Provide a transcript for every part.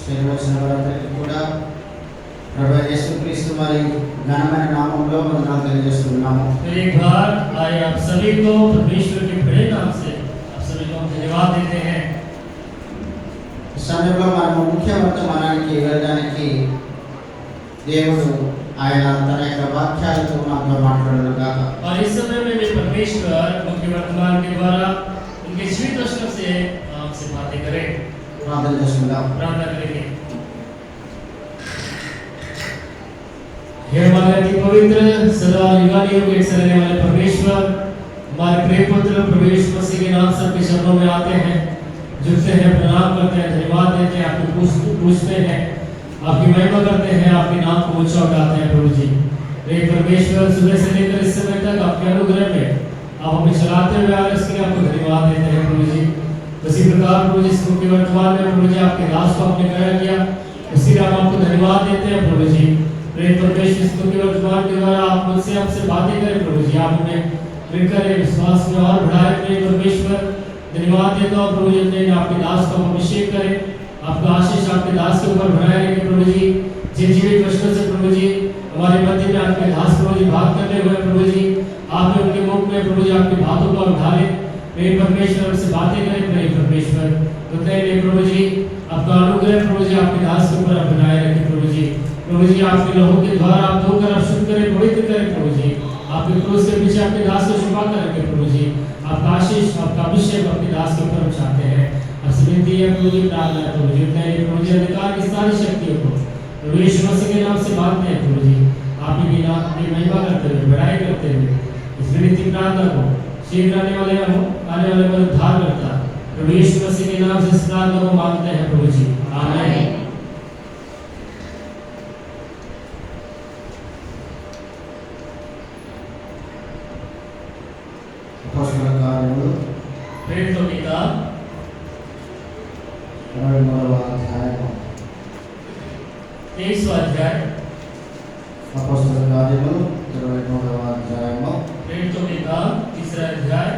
చేరవలసిన వారందరికీ కూడా ప్రభు యేసుక్రీస్తు వారి ఘనమైన నామంలో వందనాలు తెలియజేస్తున్నాము। एक बार आए आप सभी को परमेश्वर के बड़े नाम से आप सभी को धन्यवाद देते हैं। ఈ సమయంలో మనము ముఖ్య వర్తమానానికి వెళ్ళడానికి దేవుడు ఆయన తన యొక్క వాక్యాలతో మనతో మాట్లాడును గాక। और इस समय में भी परमेश्वर मुख्य वर्तमान के द्वारा उनके जीवित वचनों से हमसे बातें करें। ప్రార్థన చేసుకుందాం। प्रार्थना करेंगे। हे हमारे अति पवित्र सदा युगानियों के एक रहने वाले परमेश्वर, हमारे प्रिय पुत्र प्रभु यीशु मसीह के नाम से आपके चरणों में आते हैं, झुकते हैं, प्रणाम करते हैं, धन्यवाद देते हैं, आपको पूछते हैं, आपकी महिमा करते हैं, आपके नाम को ऊंचा उठाते हैं प्रभु जी। हे परमेश्वर, सुबह से लेकर इस समय तक आपके अनुग्रह में आप हमें चलाते हुए आ रहे हैं, इसके लिए आपको धन्यवाद देते हैं प्रभु जी। उसी प्रकार प्रभु जी के वर्तमान में प्रभु जी आपके दास को आपने ग्रहण किया, उसी लिए हम आपको धन्यवाद देते हैं प्रभु जी। प्रेम परमेश्वर के वर्तमान के द्वारा आप मुझसे आपसे बातें करें प्रभु जी, आप हमें मिलकर विश्वास में और बढ़ाए। प्रेम परमेश्वर धन्यवाद देता हूँ प्रभु जी, अपने आपके दास को अभिषेक करें, आपका आशीष आपके दास के ऊपर बढ़ाए रखें प्रभु जी। जिन जीवित वचनों से प्रभु जी हमारे मध्य में आपके दास प्रभु जी बात करने हुए प्रभु जी, आपने उनके मुख में प्रभु जी आपकी बातों को ढाले। प्रेम परमेश्वर उनसे बातें करें। प्रेम परमेश्वर प्रभु जी आपका अनुग्रह प्रभु जी आपके दास के ऊपर बनाए रखें प्रभु जी। प्रभु जी आपके लहू के द्वारा आप धोकर आप शुद्ध करें, पवित्र करें प्रभु जी। आपके क्रूस के पीछे आपके दास को छुपा कर रखें प्रभु जी। आपका आशीष आपका अभिषेक आपके दास के ऊपर चाहते हैं। आपसे विनती है प्रभु जी, प्रार्थना है प्रभु जी, प्रभु जी अधिकार की सारी शक्तियों को प्रभु यीशु मसीह के नाम से मांगते हैं प्रभु जी। आप ही की नाम की महिमा करते हुए बढ़ाई करते हुए इस विनती प्रार्थना को शीघ्र आने वाले को उद्धार करता प्रभु यीशु मसीह के नाम से इस प्रार्थना को मांगते हैं प्रभु जी, आमीन। అపోస్తలుల కార్యములు प्रेरितों की किताब 23వ అధ్యాయము 23वां अध्याय। అపోస్తలుల కార్యములు 23వ అధ్యాయము प्रेरितों की किताब 3रा अध्याय।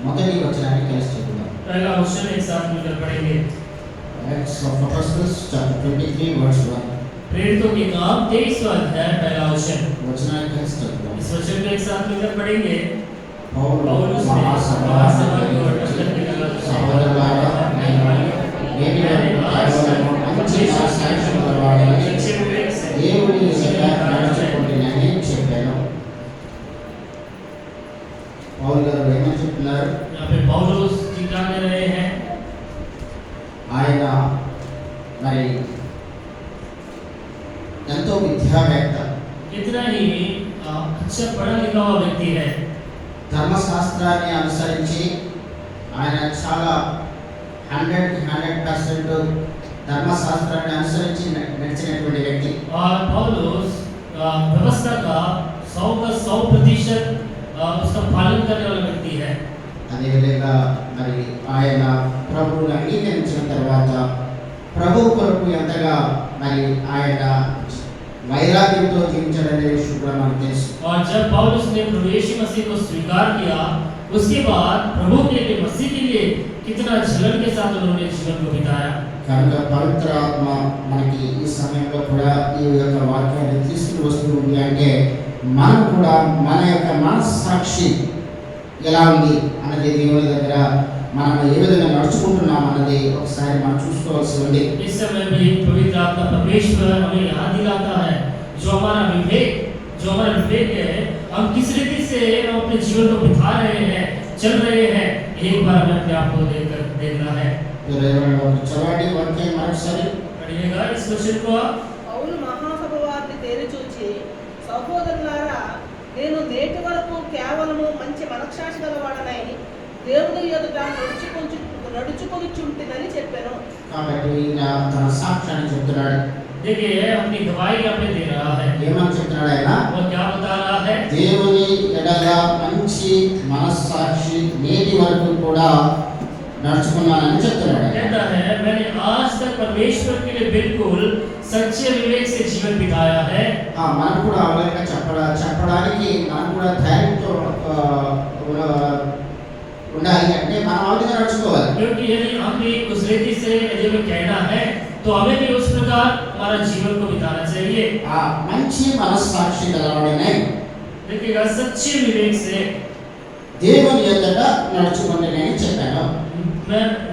మొదటి వచనాన్ని కలిసి చదువుదాం। पहला वचन एक साथ मिलकर पढ़ेंगे। Acts of Apostles chapter 23 verse 1। प्रेरितों की किताब 23वां अध्याय पहला वचन। వచనాన్ని కలిసి చదువుదాం। इस वचन को एक साथ मिलकर पढ़ेंगे। పౌలు మహాసభకు వచ్చి సహోదరులారా, నేటి వరకు కేవలము మంచి సాక్ష్యం గలవాడని దేవుని ఎదుట నడుచుకుంటున్నానని చెప్పాను। పౌలు గారు ఏమని చెప్తున్నారు? यहाँ पे पौलुस जी क्या कह रहे हैं? ఆయన మరి ఎంతో విద్యావేత్త, कितना ही अच्छा पढ़ा लिखा हुआ व्यक्ति है। ధర్మశాస్త్రాన్ని అనుసరించి ఆయన చాలా 100% ధర్మశాస్త్రాన్ని అనుసరించి నడిచినటువంటి వ్యక్తి। और पौलुस व्यवस्था का 100% उसका पालन करने वाला व्यक्ति है। అదేవిధంగా మరి ఆయన ప్రభువుని అంగీకరించిన తర్వాత ప్రభు కొరకు ఎంతగా మరి ఆయన వైరాగ్యంతో జీవించాడనే విషయం కూడా మనకు తెలుసు। और जब पौलुस ने प्रभु यीशु मसीह को स्वीकार किया, उसके बाद प्रभु के लिए मसीह के लिए कितना जलन के साथ उन्होंने जीवन को बिताया। కనుక పవిత్ర ఆత్మ మనకి ఈ సమయంలో కూడా ఈ యొక్క వాక్యాన్ని తీసుకుని వస్తూ ఉంది అంటే మనం కూడా మన యొక్క మనస్సాక్షి ఎలా ఉంది అన్నది దేవుని దగ్గర మనం ఏ విధంగా నడుచుకుంటున్నాం అన్నది ఒకసారి మనం చూసుకోవాల్సి ఉంది। इस समय भी पवित्र आत्मा परमेश्वर हमें याद दिलाता है जो हमारा विवेक है, हम किस रीति से हम अपने जीवन को बिता रहे हैं, चल रहे हैं, एक बार हमें अपने आप को देखना है। చదవండి వాక్యం మరొకసారి पढ़िएगा इस वचन को। పౌలు మహాసభ వారిని తేరిచూచి, సహోదరులారా, నేను నేటి వరకు కేవలము మంచి మనస్సాక్షి గలవాడనై దేవుని ఎదుట నడుచుకొనుచుంటినని చెప్పాను। కాబట్టి ఈయన తన సాక్ష్యాన్ని చెప్తున్నాడు। देखिए अपनी गवाही यहाँ पे दे रहा है। ఏమని చెప్తున్నాడు ఆయన? वो क्या बता रहा है? దేవుని ఎడల మంచి మనస్సాక్షి నేటి వరకు కూడా నడుచుకున్నానని చెప్తున్నాడు. कहता है मैंने आज तक परमेश्वर के लिए बिल्कुल सच्चे विवेक से जीवन बिताया है। మనం కూడా అవలంగా చెప్పడానికి మనం కూడా ధైర్యంతో ఉండాలి అంటే మనం ఆ విధంగా నడుచుకోవాలి. क्योंकि यदि हम भी उस रीति से यदि हमें कहना है तो हमें भी उस प्रकार हमारा जीवन को बिताना चाहिए। మంచి మనస్సాక్షి గలవాడనే देखिएगा सच्चे विवेक से దేవుని ఎదుట నడుచుకుంటే నేను చెప్పాను.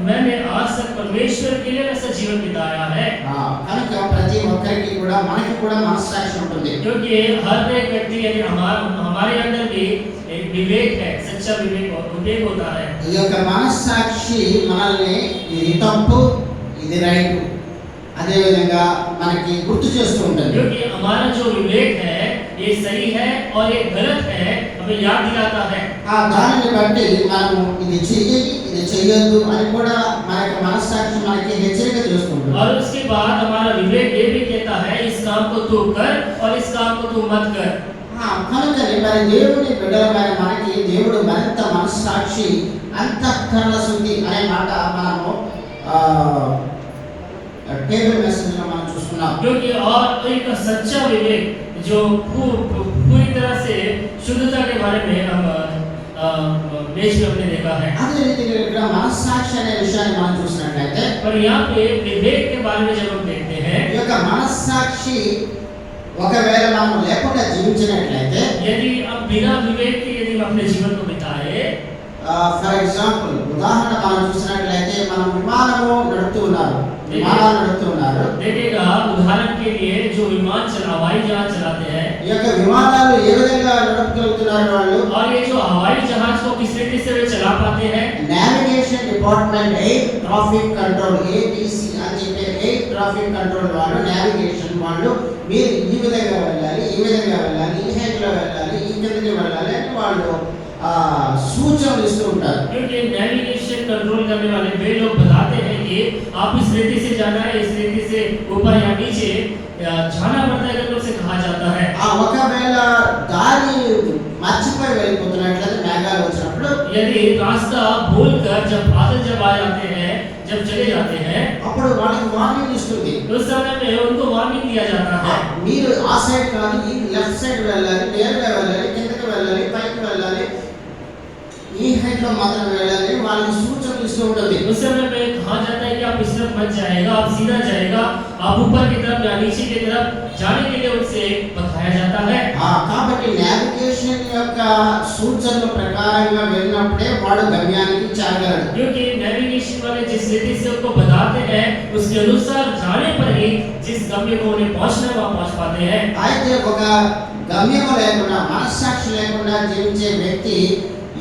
मैंने आज तक परमेश्वर के लिए ऐसा जीवन बिताया है। కనుక ప్రతి ఒక్కరికి కూడా మనకి కూడా మనస్సాక్షి ఉంటుంది. क्योंकि हर एक व्यक्ति यदि हमारे अंदर भी एक विवेक है, सच्चा विवेक होता है। ఈ యొక్క మనస్సాక్షి మనల్ని ఇది తప్పు ఇది రైట్ అదే విధంగా మనకి గుర్తు చేస్తూ ఉంటుంది. क्योंकि हमारा जो विवेक है ये सही है और ये गलत है हमें याद दिलाता है। దానిని బట్టి మనము ఇది చెయ్యాలి ఇది చెయ్యొద్దు అని కూడా మన యొక్క మనస్సాక్షి మనకి హెచ్చరిక చేస్తుంది. और उसके बाद हमारा विवेक ये भी कहता है इस काम को तू कर और इस काम को तू मत कर। కనుకనే మరి దేవుని బిడ్డలమైన మనకి దేవుడు మరింత మనస్సాక్షి అంతఃకరణ శుద్ధి అనే మాట మనము टेबल मैसेज में हम चुस्कुना क्योंकि और एक सच्चा विवेक जो पूरी तरह से शुद्धता के बारे में हम देश में हमने देखा है। अదే రీతిగా మనస్సాక్షి అనే విషయాన్ని మనం చూసినట్లయితే पर यहाँ पे विवेक के बारे में जब हम देखते हैं ఈ యొక్క మనస్సాక్షి ఒకవేళ మనం లేకుండా జీవించినట్లయితే यदि हम बिना विवेक के यदि हम अपने जीवन को बिताए ఫర్ ఎగ్జాంపుల్ ఉదాహరణ మనం చూసినట్లయితే మనం విమానాలు నడుపుతూ ఉన్నారు. देखिएगा उदाहरण के लिए जो हवाई जहाज चलाते हैं ఈ యొక్క విమానాలు ఏ విధంగా నడపగలుగుతున్నారు వాళ్ళు और ये जो हवाई जहाज को किस तरीके से वे चला पाते हैं navigation department air traffic control ATC అని చెప్పే ఎయిర్ ట్రాఫిక్ కంట్రోల్ వాళ్ళు నేవిగేషన్ వాళ్ళు మీరు ఈ విధంగా వెళ్ళాలి ఈ హైట్ లో వెళ్ళాలి ఈ కిందకి వెళ్ళాలి అని వాళ్ళు सूचना इस्तू ఉంటారు. क्योंकि नेविगेशन कंट्रोल करने वाले वे लोग बताते हैं कि आप इस रीति से जाना है, इस रीति से ऊपर या नीचे जाना पड़ता है करके उसे कहा जाता है। ఒకవేళ దారి మర్చిపోయి వెళ్ళిపోతున్నట్లయితే మేఘాలు వచ్చినప్పుడు यदि रास्ता भूलकर जब बादल जब आ जाते हैं जब चले जाते हैं అప్పుడు వాళ్ళకి వార్నింగ్ ఇస్తుంది. उस समय में उनको वार्निंग दिया जाता है మీరు ఆ సైడ్ కాదు ఈ లెఫ్ట్ సైడ్ వెళ్ళాలి, నేరుగా వెళ్ళాలి, కిందకి వెళ్ళాలి, పైకి వెళ్ళాలి, ఈ హైట్ లో మాత్రం వెళ్ళాలి వాళ్ళకి సూచనలు ఇస్తూ ఉంటుంది. उस समय में कहा जाता है कि आप इस तरफ मत जाएगा, आप सीधा जाएगा, आप ऊपर की तरफ या नीचे की तरफ जाने के लिए उनसे बताया जाता है। కాబట్టి నేవిగేషన్ యొక్క సూచనల ప్రకారంగా వెళ్ళినప్పుడే వాడు గమ్యానికి చేరగలడు. क्योंकि नेविगेशन वाले जिस रीति से उनको बताते हैं उसके अनुसार जाने पर ही जिस गम्य को उन्हें पहुंचना वहां पहुंच पाते हैं। అయితే ఒక గమ్యము లేకుండా మనస్సాక్షి లేకుండా జీవించే వ్యక్తి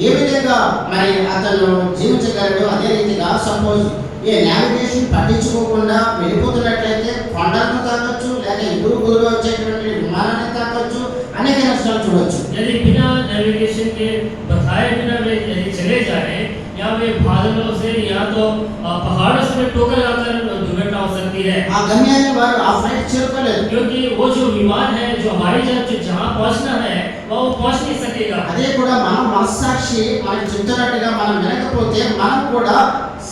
ఏ విధంగా మరి అతను జీవించగలడు? అదే రీతిగా సపోజ్ ఏ నేవిగేషన్ పట్టించుకోకుండా వెళ్ళిపోతున్నట్లయితే కొండలను తాకొచ్చు, లేక ఎదురు వచ్చేటువంటి విమానాన్ని తాకొచ్చు, అనేక నష్టాలు చూడొచ్చు. यदि बिना नेविगेशन के बताए बिना वे यदि चले जाए या वे बादलों से या तो पहाड़ों से टोकर आकर दुर्घटना हो सकती है। ఆ గమ్యాన్ని వారు ఆ ఫ్లైట్ చేరుకోలేదు. क्योंकि वो जो विमान है जो हवाई जहाज जहाँ पहुँचना है वो पहुँच नहीं सकेगा। అదే కూడా మనం మనస్సాక్షి మనకి చెప్తున్నట్టుగా మనం వినకపోతే మనం కూడా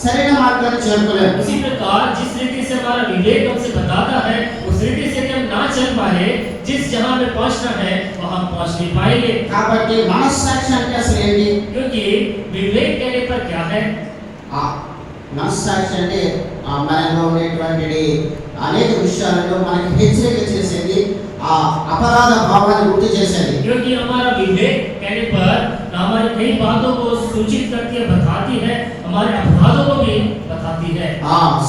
సరైన మార్గాన్ని చేరుకోలేము. उसी प्रकार जिस रीति से हमारा विवेक हमसे बताता है उस रीति से हम ना चल पाए, जिस जहाँ में पहुँचना है वहाँ पहुँच नहीं पाएंगे। కాబట్టి మనస్సాక్షి అంటే అసలు ఏంటి? क्योंकि विवेक कहने पर क्या है? మనస్సాక్షి అంటే మనలో ఉండేటువంటి అనేక విషయాలలో మనకి హెచ్చరిక చేసేది, ఆ అపరాధ భావాన్ని గుర్తు చేసేది. क्योंकि हमारा विवेक कहने पर हमारी कई बातों को सूचित करती है, बताती है, हमारे अपराधों को भी बताती है।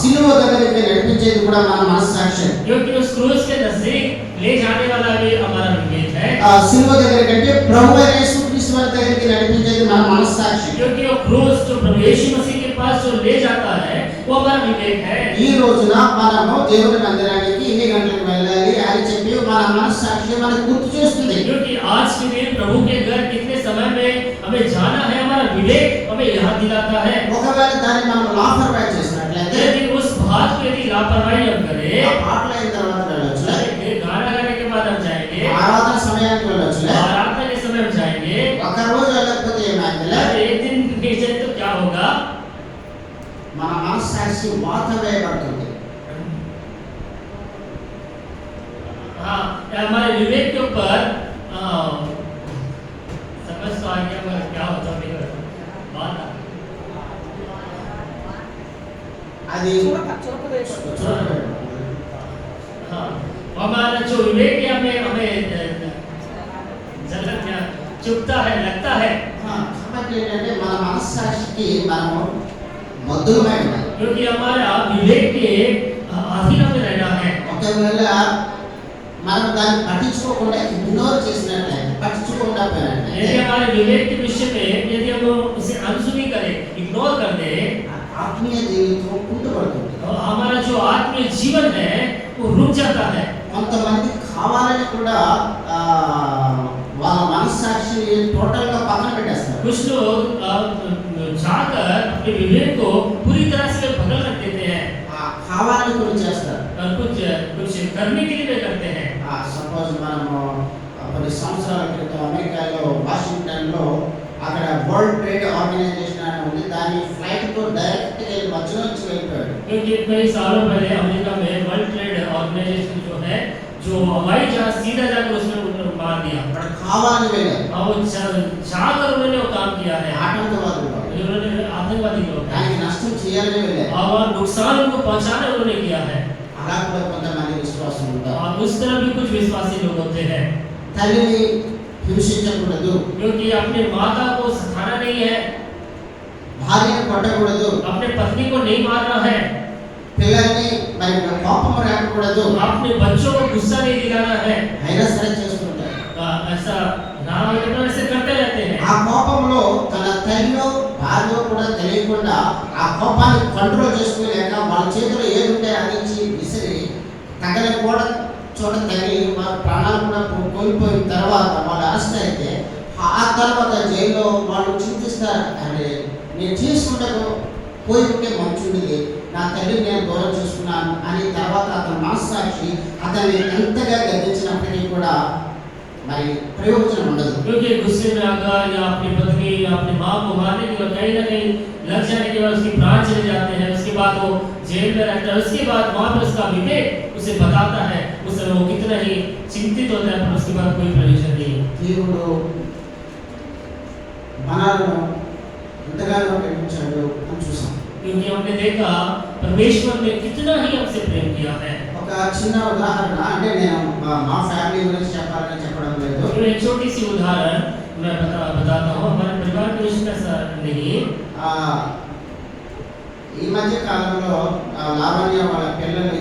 సిలువ దగ్గరికి నడిపించేది కూడా మన మనస్సాక్షి. क्योंकि उस क्रूस के नजदीक ले जाने वाला भी हमारा विवेक है। సిలువ దగ్గరికి అంటే ప్రభు యేసుక్రీస్తు వారి దగ్గరికి నడిపించేది మన మనస్సాక్షి. क्योंकि वो क्रूस जो प्रभु यीशु मसीह के पास जो ले जाता है वो हमारा विवेक है। ఈ రోజున మనము దేవుని మందిరానికి ఇన్ని గంటలకు వెళ్ళాలి అని చెప్పి మన మనస్సాక్షి మనకు గుర్తు చేస్తుంది. क्योंकि आज के दिन प्रभु के घर कितने समय में हमें जाना है, हमारा विवेक हमें याद दिलाता है। ఒకవేళ దాన్ని మనం లాపర్వాహి చేసినట్లయితే यदि उस बात को यदि लापरवाही हम करें, పాటలు అయిన తర్వాత వెళ్ళొచ్చు, गाना गाने के बाद हम जाएंगे, ఆరాధన సమయానికి వెళ్ళొచ్చు, आराधना के समय हम जाएंगे, ఒక రోజు వెళ్ళకపోతే ఏమైందిలే, एक दिन नहीं जाए तो क्या होगा? మన మనస్సాక్షి వాత వేయబడుతుంది. हाँ, हमारे विवेक के ऊपर समझ तो आ गया, पर क्या होता है बात అది చురక వేయబడుతుంది. हाँ, हमारा जो विवेक है हमें झलक या चुभता है, लगता है, కాబట్టి ఏంటంటే మన మనస్సాక్షికి మనము మద్దులమై ఉండాలి. क्योंकि हमारा विवेक के अधीन में रहना है. ఒకవేళ మనం దాన్ని పట్టించుకోకుండా ఇగ్నోర్ చేసినట్లయితే, పట్టించుకోకుండా यदि పోయినట్లయితే हमारे विवेक के विषय में यदि हम उसे अनसुनी करें, इग्नोर कर दें, ఆత్మీయ జీవితం కుంటుపడుతుంది. तो हमारा जो आत्मीय जीवन है वो रुक जाता है. కొంతమంది కావాలని కూడా వాళ్ళ మనస్సాక్షిని టోటల్గా పక్కన పెట్టేస్తారు. कुछ लोग जाकर अपने विवेक को पूरी तरह से बदल रख देते हैं కావాలని కూడా చేస్తారు. और कुछ करने के लिए वे करते हैं. సపోజ్ మనము కొన్ని సంవత్సరాల క్రితం అమెరికాలో వాషింగ్టన్లో అక్కడ వరల్డ్ ట్రేడ్ ఆర్గనైజేషన్ అని ఉంది. దాని ఫ్లైట్తో డైరెక్ట్గా మధ్యలో నుంచి వెళ్ళిపోయాడు. क्योंकि कई सालों पहले अमेरिका में वर्ल्ड ट्रेड ऑर्गेनाइजेशन जो है, जो हवाई जहाज सीधा जाकर उसमें मार दिया. అక్కడ కావాలని వెళ్ళారు. और जाकर उन्होंने वो काम किया है. ఆటంకవాదులు उन्होंने आतंकवादी लोग हैं. దానికి నష్టం చేయాలని వెళ్ళారు. और नुकसान उनको पहुंचाने उन्होंने किया है. అలా కూడా కొంతమంది విశ్వాసం ఉంటారు. और उस तरह भी कुछ विश्वासी लोग होते हैं, తల్లిని హింసించకూడదు, क्योंकि अपने माता को सताना नहीं है, భార్యను కొట్టకూడదు, अपने पत्नी को नहीं मारना है, పిల్లల్ని మరి కోపం రాకూడదు, अपने बच्चों को गुस्सा नहीं दिलाना है. అయినా సరే చేస్తుంటారు. ऐसा ना हो तो ऐसे करते रहते हैं. ఆ కోపంలో తన తల్లిలో భార్య కూడా తెలియకుండా ఆ కోపాన్ని కంట్రోల్ చేసుకోలేక వాళ్ళ చేతిలో ఏది ఉంటే అందించి విసిరి తగల కూడా చోట తగిలి వారి ప్రాణాలు కూడా కోల్పోయిన తర్వాత వాళ్ళు అరెస్ట్ అయితే ఆ తర్వాత జైల్లో వాళ్ళు చింతిస్తారు, అంటే నేను చేసుకుంటే పోయి ఉంటే మంచుండేది, నా తల్లిని నేను దూరం చేసుకున్నాను అని. తర్వాత అతని మనస్సాక్షి అతన్ని ఎంతగా గద్దించినప్పటికీ కూడా మరి ప్రయోజనం ఉండదు. क्योंकि गुस्से में आकर या अपनी पत्नी या अपनी माँ को मारने के बाद कहीं ना कहीं लग जाने के बाद उसकी प्राण चले जाते हैं. उसके बाद वो जेल में रहता है. उसके बाद वहाँ पर उसका विवेक उसे बताता है, उस समय वो कितना ही चिंतित होता है, पर उसके बाद कोई प्रयोजन नहीं. దేవుడు మనల్ని ఎంతగానో ప్రేమించాడు అని చూసాం. क्योंकि हमने देखा परमेश्वर ने कितना ही हमसे प्रेम किया है. ఒక చిన్న ఉదాహరణ, అంటే నేను మా ఫ్యామిలీ గురించి చెప్పడం లేదు. तो एक छोटी सी उदाहरण मैं बताता हूँ. हमारे परिवार के विषय में ऐसा नहीं. ఈ మధ్య కాలంలో లావణ్య వాళ్ళ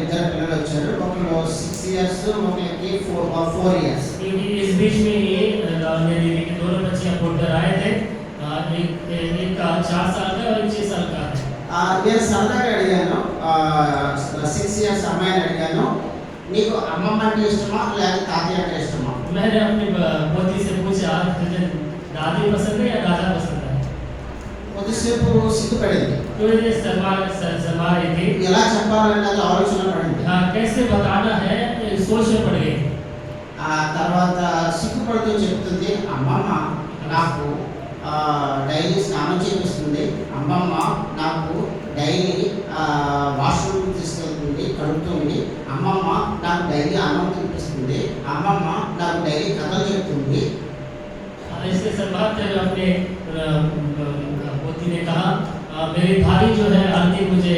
ఇద్దరు పిల్లలు వచ్చారు. ఒకరు 6 years, ఒకరికి 4 years. इस बीच में ही मेरी दोनों बच्चियां पढ़कर आए थे. एक का 4 साल का और 6 साल का है. నేను సరదాగా అడిగాను, 6 years అమ్మాయిని అడిగాను, నీకు అమ్మమ్మ అంటే ఇష్టమా లేదా తాతయ్య అంటే ఇష్టమా? मैंने अपनी पोती से पूछा, तुझे दादी पसंद है या दादा पसंद है? కొద్దిసేపు సిగ్గుపడింది. तो ये शर्मा रही थी. ఎలా చెప్పాలన్నది ఆలోచన పడింది. कैसे बताना है सोच में पड़ गई. ఆ తర్వాత సిగ్గుపడుతూ చెప్తుంది, అమ్మమ్మ నాకు డైలీ స్నానం చేపిస్తుంది, అమ్మమ్మ నాకు డైలీ వాష్రూమ్ తీసుకెళ్తుంది, కడుగుతుంది, అమ్మమ్మ నాకు డైలీ అన్నం తినిపిస్తుంది, అమ్మమ్మ నాకు డైలీ కథలు చెప్తుంది. इसके संवाद में अपने पोती ने कहा, मेरी भाभी जो है हर दिन मुझे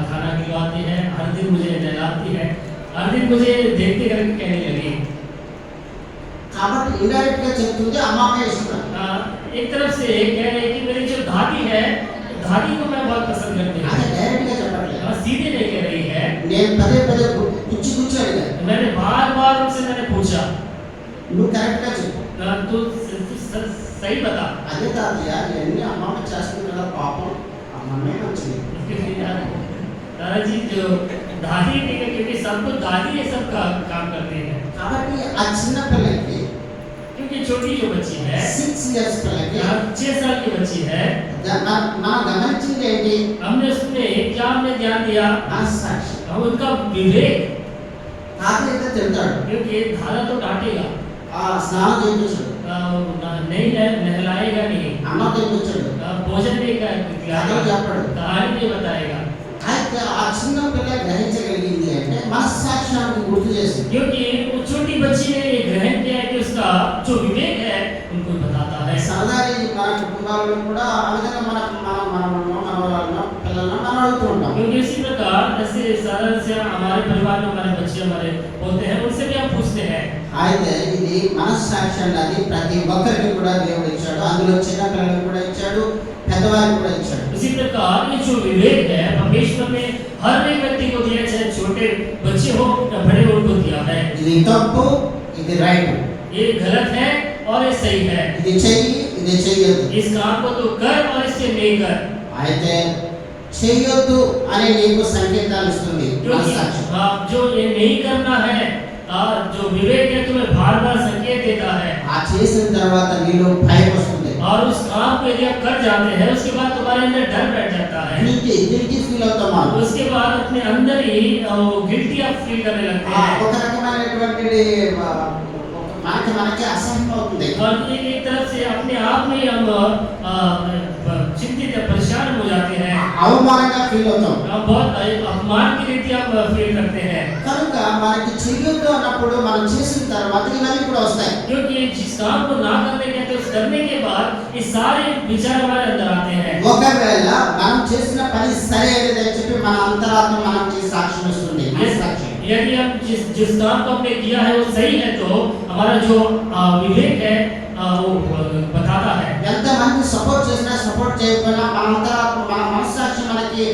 खाना खिलवाती है, हर दिन मुझे नहलाती है, हर दिन मुझे देखते करके कहने लगी. కాబట్టి ఇండైరెక్ట్ గా చెప్తుంది అమ్మమ్మ ఇష్టం. एक तरफ से कह रहे कि मेरी जो दादी है, दादी को मैं बहुत पसंद करती हूँ. అదే డైరెక్ట్ గా చెప్పట్లేదు. सीधे नहीं कह रही है. నేను పదే పదే గుచ్చి అడిగాను, मैंने बार बार उनसे पूछा, నువ్వు కరెక్ట్ గా చెప్పు. तू सही बता. అదే తాతయ్య ఇవన్నీ అమ్మమ్మ చేస్తుంది కదా, పాపం అమ్మమ్మే మంచిది. दादाजी जो दादी नहीं है, क्योंकि सबको दादी ये सब काम करते हैं. కాబట్టి ఆ చిన్న पिల్లకి, क्योंकि छोटी जो बच्ची है 6 years पिల్లకి 6 साल की बच्ची है, మనం గమనించింది ఏంటి? हमने उसमें क्या हमने ध्यान दिया? మనస్సాక్షి. हम उनका विवेक. తాతయ్య అయితే తిడతాడు, क्योंकि दादा तो डांटेगा, స్నానం చేయించాడు, नहीं नहलाएगा नहीं, అన్నం తినిపించాడు, भोजन नहीं కథలు खिलाएगा, చెప్పడు. कहानी नहीं बताएगा, అయితే ఆ చిన్న పిల్ల గ్రహించగలిగింది అంటే మనస్సాక్షాన్ని గుర్తు చేసింది. क्योंकि वो छोटी बच्ची ने ये ग्रहण किया है कि उसका जो विवेक है उनको बताता है। సరదాగా మన కుటుంబాల్లో కూడా ఆ విధంగా మన పిల్లలను మనం అడుగుతూ ఉంటాం. क्योंकि इसी प्रकार ऐसे साधारण से हमारे परिवार में हमारे बच्चे हमारे होते हैं, उनसे भी हम पूछते हैं। అయితే ఇది మనస్సాక్షి అన్నది ప్రతి ఒక్కరికి కూడా దేవుడు ఇచ్చాడు. అందులో చిన్న పిల్లలకు కూడా ఇచ్చాడు, పెద్దవారికి కూడా ఇచ్చాడు. इसी प्रकार ये जो विवेक है परमेश्वर ने हर एक व्यक्ति को दिया, चाहे छोटे बच्चे हो या बड़े हो, उनको दिया है। ఇది తప్పు, ఇది రైట్, ये गलत है और ये सही है, ఇది చెయ్యి, ఇది చెయ్యొద్దు. इस काम को तो कर और इसे नहीं कर। అయితే చెయ్యొద్దు అనే నీకు సంకేతాలు ఇస్తుంది మనస్సాక్షి. हाँ, जो ये नहीं करना है, जो विवेक है तुम्हें बार बार संकेत देता है, ఆ చేసిన తర్వాత నీలో భయం వస్తుంది. और उस काम को यदि आप कर जाते हैं उसके बाद तुम्हारे अंदर डर बैठ जाता है, గిల్టీ ఫీల్ అవుతాం మనం. उसके बाद अपने अंदर ही गिल्टी आप फील करने लगते हैं, ఒక రకమైనటువంటి మనకి అసహ్యం అవుతుంది. और एक तरफ से अपने आप में हम चिंतित या परेशान हो जाते हैं, అవమానంగా ఫీల్ అవుతాం. हम बहुत अपमान की रीति हम फील करते हैं, కనుక మనకి చెయ్యొద్దు అన్నప్పుడు మనం చేసిన తర్వాత ఇవన్నీ కూడా వస్తాయి. क्योंकि जिस काम को ना करने के उस करने के बाद ये सारे विचार हमारे अंदर आते हैं। ఒకవేళ మనం చేసిన పని సరైనది అని చెప్పి మన అంతరాత్మ మనకి సాక్ష్యం ఇస్తుంది. మనస్సాక్షి. यदि हम जिस काम को हमने किया है वो सही है तो हमारा जो विवेक है वो बताता है। ఎంత మంది సపోర్ట్ చేసినా సపోర్ట్ చేయకపోయినా మన అంతరాత్మ మన మనస్సాక్షి మనకి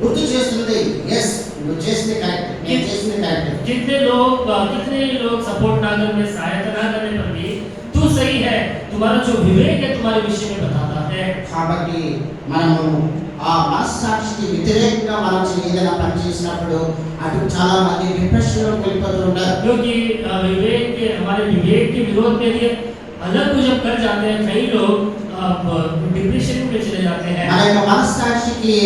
గుర్తు చేస్తుంది, ఎస్ నువ్వు చేసింది కరెక్ట్, నేను చేసింది కరెక్ట్. कितने लोग सपोर्ट ना करने, सहायता ना करने पर भी तू सही है, तुम्हारा जो विवेक है तुम्हारे विषय में बताता है। కాబట్టి మనము ఆ మనస్సాక్షికి వ్యతిరేకంగా మనం ఏదైనా పని చేసినప్పుడు అటు చాలా మంది డిప్రెషన్ లో వెళ్ళిపోతూ ఉంటారు. क्योंकि हमारे विवेक के विरोध में ये अलग को जब कर जाते हैं कई लोग डिप्रेशन में चले जाते हैं, మన యొక్క మనస్సాక్షికి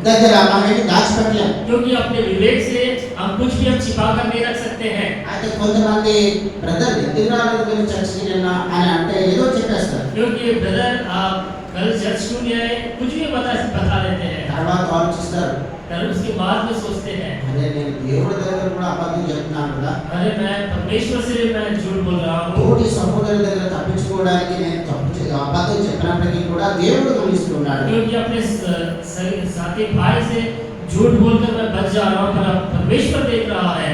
దగ్గర మనం ఏమి దాచిపెట్టలేం. क्योंकि अपने विवेक से हम कुछ भी हम छिपा कर नहीं रख सकते हैं। అయితే కొంతమంది బ్రదర్ ఎందుకు రాలేదు మీరు చర్చికి నిన్న అని అంటే ఏదో చెప్పేస్తారు. क्योंकि ब्रदर आप कल चर्च क्यों नहीं आए, कुछ भी बता देते हैं, తర్వాత ఆలోచిస్తారు, और उसके बाद में सोचते हैं అదే నేను దేవుడి దగ్గర కూడా అబద్ధం చెప్తున్నాను కదా, अरे मैं परमेश्वर से मैं झूठ बोल रहा हूँ, తోటి సహోదరుల దగ్గర తప్పించుకోవడానికి నేను అబద్ధం చెప్పినప్పటికీ కూడా దేవుడు గమనిస్తున్నాడు. क्योंकि अपने साथी भाई से झूठ बोलकर मैं बच जा रहा हूँ पर परमेश्वर देख रहा है।